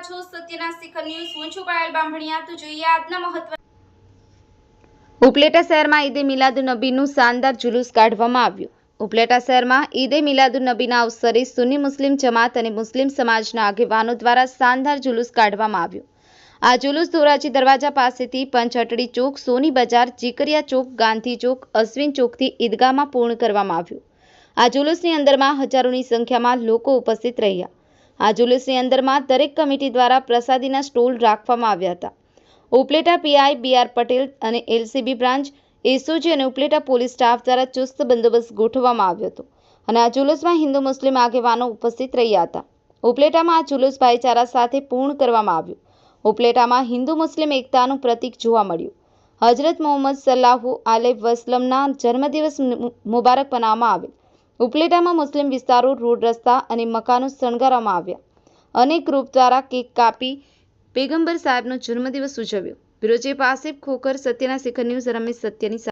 છો સત્યના શિખર ન્યૂઝ। હું છું પાયલ બામણિયા। તો જોઈએ આજના મહત્વ। ઉપલેટા શહેરમાં ઈદે મિલાદુન્નબીનું શાનદાર જુલુસ કાઢવામાં આવ્યું। ઉપલેટા શહેરમાં ઈદે મિલાદુન્નબીના અવસરે સુન્ની મુસ્લિમ જમાત અને મુસ્લિમ સમાજના આગેવાનો દ્વારા શાનદાર જુલુસ કાઢવામાં આવ્યું। આ જુલુસ ધોરાજી દરવાજા પાસેથી પંચહટડી ચોક, સોની બજાર, જીકરિયા ચોક, ગાંધી ચોક, અશ્વિન ચોકથી ઈદગાહમાં પૂર્ણ કરવામાં આવ્યું। આ જુલુસની અંદરમાં હજારોની સંખ્યામાં લોકો ઉપસ્થિત રહ્યા। આ જુલુસની અંદરમાં દરેક કમિટી દ્વારા પ્રસાદીના સ્ટોલ રાખવામાં આવ્યા હતા। ઉપલેટા પીઆઈ બી.આર. પટેલ અને એલસીબી બ્રાન્ચ, એસઓજી અને ઉપલેટા પોલીસ સ્ટાફ દ્વારા ચુસ્ત બંદોબસ્ત ગોઠવવામાં આવ્યો હતો અને આ જુલુસમાં હિન્દુ મુસ્લિમ આગેવાનો ઉપસ્થિત રહ્યા હતા। ઉપલેટામાં આ જુલુસ ભાઈચારા સાથે પૂર્ણ કરવામાં આવ્યું। ઉપલેટામાં હિન્દુ મુસ્લિમ એકતાનું પ્રતીક જોવા મળ્યું। હજરત મોહમ્મદ સલ્લાહુ અલૈહિ વસલ્લમના જન્મદિવસ મુબારક બનાવવામાં આવેલ। ઉપલેટામાં મુસ્લિમ વિસ્તારો, રોડ, રસ્તા અને મકાનો શણગારવામાં આવ્યા। અનેક ગ્રુપ દ્વારા કેક કાપી પેગમ્બર સાહેબનો જન્મદિવસ ઉજવ્યો। બ્યુરો ચીફ આસિફ ખોખર, સત્યના શિખર ન્યૂઝ, રમેશ સત્યની સાથે।